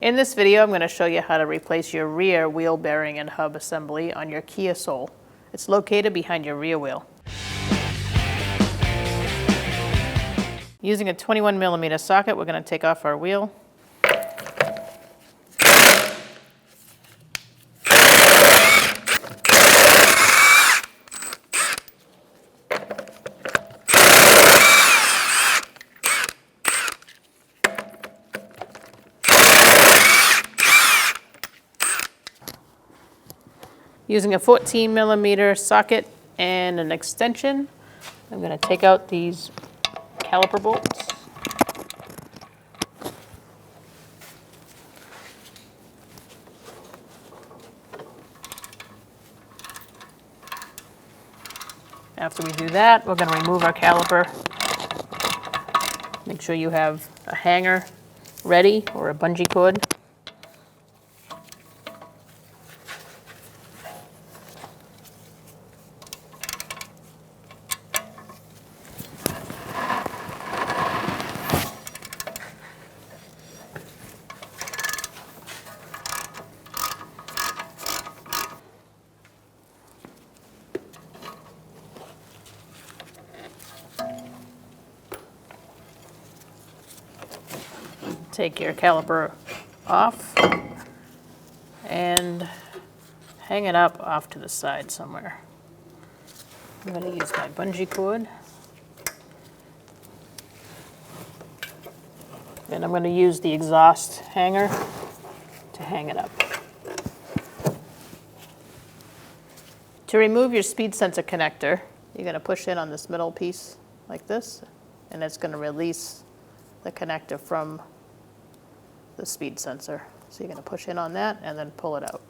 In this video, I'm going to show you how to replace your rear wheel bearing and hub assembly on your Kia Soul. It's located behind your rear wheel. Using a 21mm socket, we're going to take off our wheel. Using a 14mm socket and an extension, I'm going to take out these caliper bolts. After we do that, we're going to remove our caliper. Make sure you have a hanger ready or a bungee cord. Take your caliper off and hang it up off to the side somewhere. I'm going to use my bungee cord. And I'm going to use the exhaust hanger to hang it up. To remove your speed sensor connector, you're going to push in on this middle piece like this, and it's going to release the connector from the speed sensor. So you're going to push in on that and then pull it out.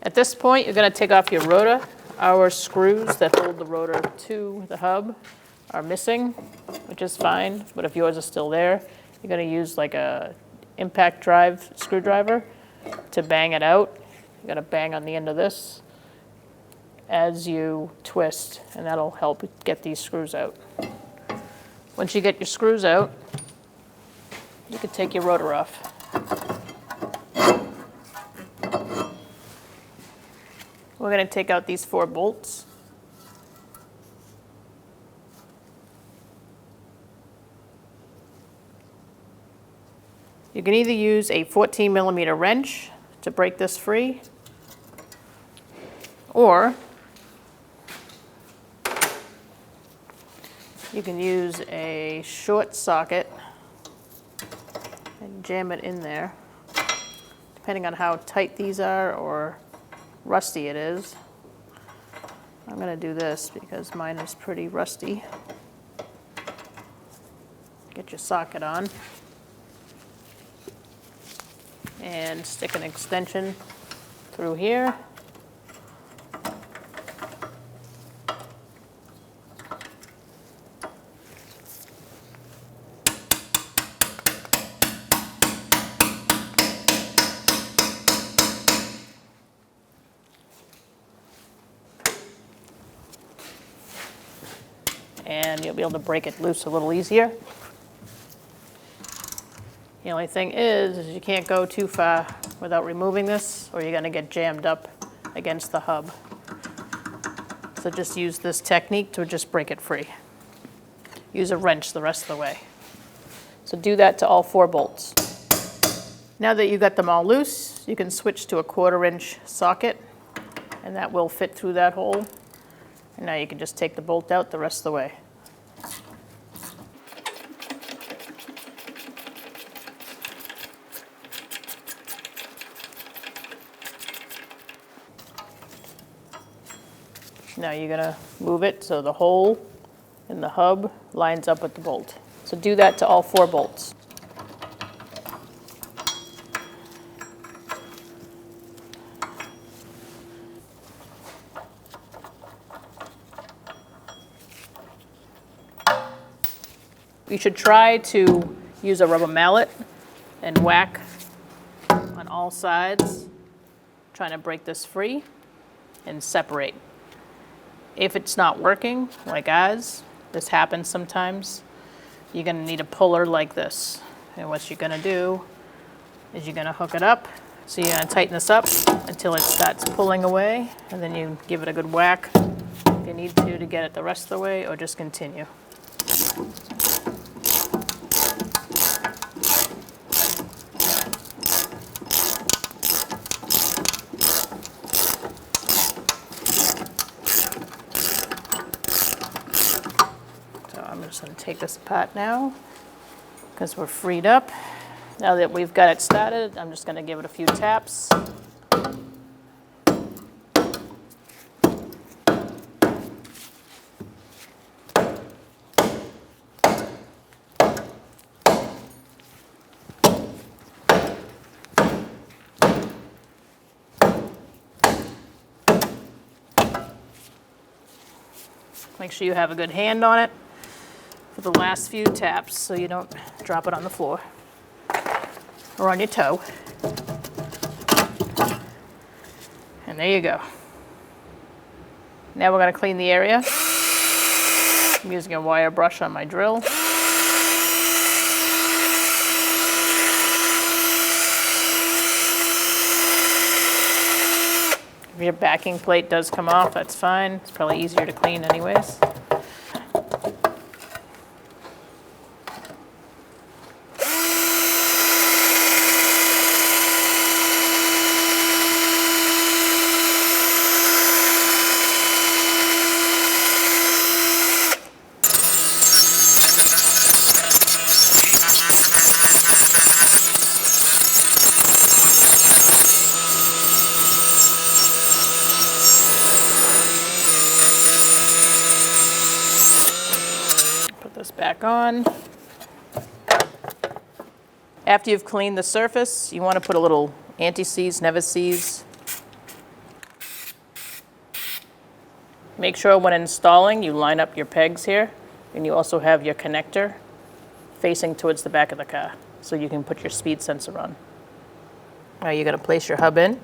At this point, you're going to take off your rotor. Our screws that hold the rotor to the hub are missing, which is fine, but if yours are still there, you're going to use like a impact drive screwdriver to bang it out. You're going to bang on the end of this as you twist, and that'll help get these screws out. Once you get your screws out, you can take your rotor off. We're going to take out these 4 bolts. You can either use a 14mm wrench to break this free, or you can use a short socket and jam it in there. Depending on how tight these are or rusty it is. I'm going to do this because mine is pretty rusty. Get your socket on and stick an extension through here. And you'll be able to break it loose a little easier. The only thing is you can't go too far without removing this, or you're going to get jammed up against the hub. So just use this technique to just break it free. Use a wrench the rest of the way. So do that to all 4 bolts. Now that you got them all loose, you can switch to a 1/4-inch socket, and that will fit through that hole. And now you can just take the bolt out the rest of the way. Now you're going to move it so the hole in the hub lines up with the bolt. So do that to all 4 bolts. You should try to use a rubber mallet and whack on all sides, trying to break this free and separate. If it's not working, like ours, this happens sometimes, you're going to need a puller like this. And what you're going to do is you're going to hook it up. So you're going to tighten this up until it starts pulling away, and then you give it a good whack if you need to get it the rest of the way, or just continue. So I'm just going to take this apart now because we're freed up. Now that we've got it started, I'm just going to give it a few taps. Make sure you have a good hand on it for the last few taps so you don't drop it on the floor or on your toe. And there you go. Now we're going to clean the area. I'm using a wire brush on my drill. If your backing plate does come off, that's fine. It's probably easier to clean anyways. This back on. After you've cleaned the surface, you want to put a little anti-seize, never seize. Make sure when installing you line up your pegs here, and you also have your connector facing towards the back of the car so you can put your speed sensor on. Now you're going to place your hub in.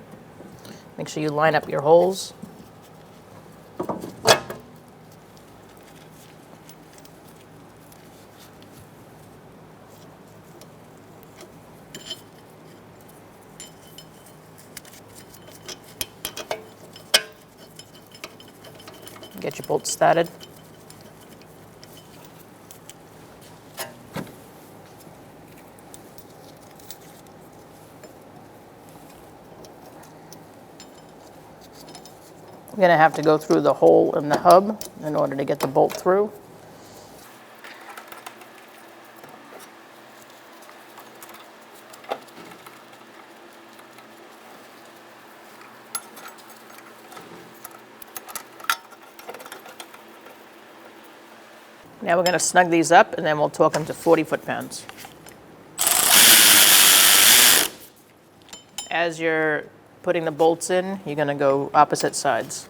Make sure you line up your holes. Get your bolts started. You're going to have to go through the hole in the hub in order to get the bolt through. Now we're going to snug these up, and then we'll torque them to 40 foot-pounds. As you're putting the bolts in, you're going to go opposite sides.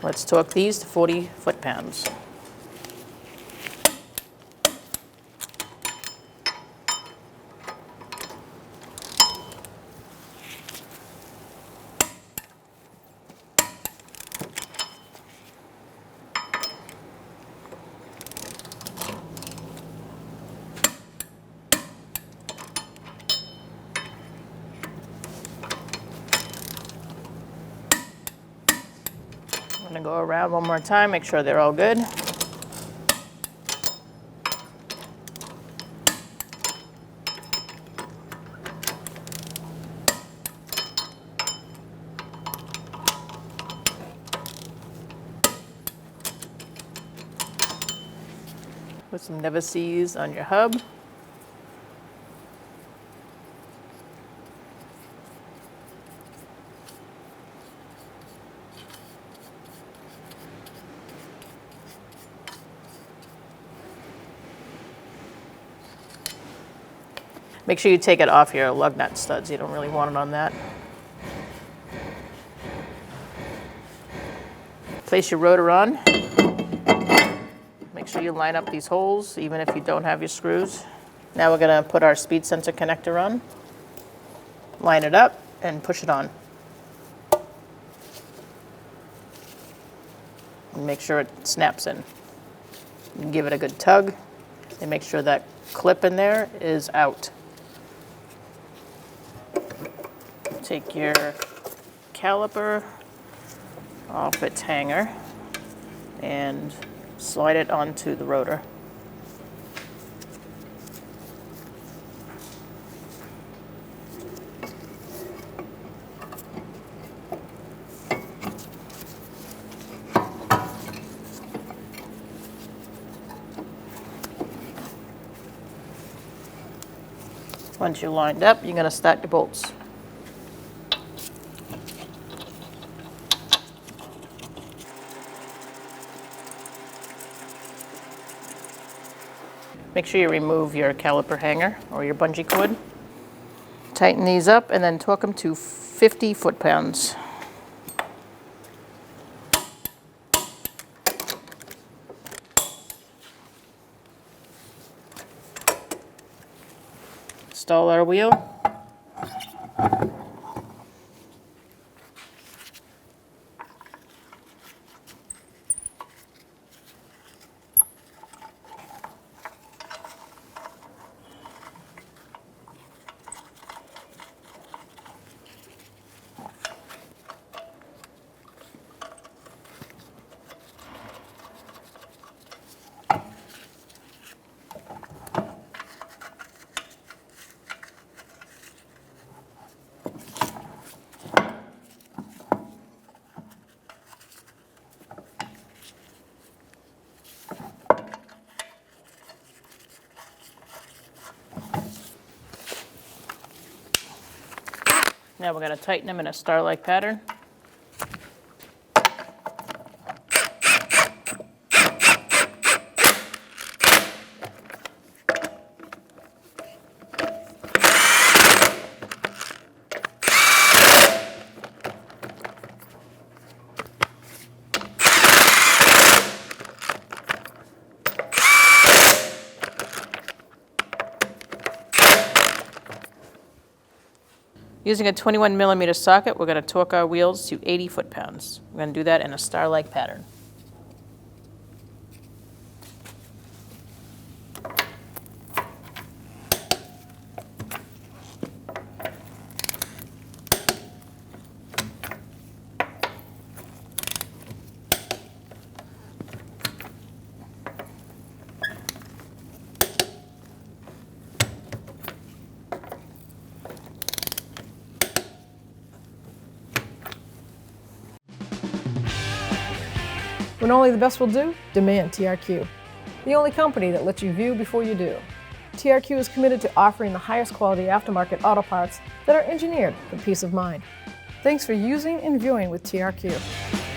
Let's torque these to 40 foot-pounds. I'm going to go around one more time, make sure they're all good. Put some never seize on your hub. Make sure you take it off your lug nut studs. You don't really want it on that. Place your rotor on. Make sure you line up these holes, even if you don't have your screws. Now we're going to put our speed sensor connector on. Line it up and push it on. and make sure it snaps in. And give it a good tug and make sure that clip in there is out. Take your caliper off its hanger and slide it onto the rotor. Once you're lined up, you're going to start your bolts. Make sure you remove your caliper hanger or your bungee cord. Tighten these up and then torque them to 50 foot-pounds. Install our wheel. Now we're going to tighten them in a star-like pattern. Using a 21mm socket, we're going to torque our wheels to 80 foot-pounds. We're going to do that in a star-like pattern. When only the best will do, demand TRQ. The only company that lets you view before you do. TRQ is committed to offering the highest quality aftermarket auto parts that are engineered for peace of mind. Thanks for using and viewing with TRQ.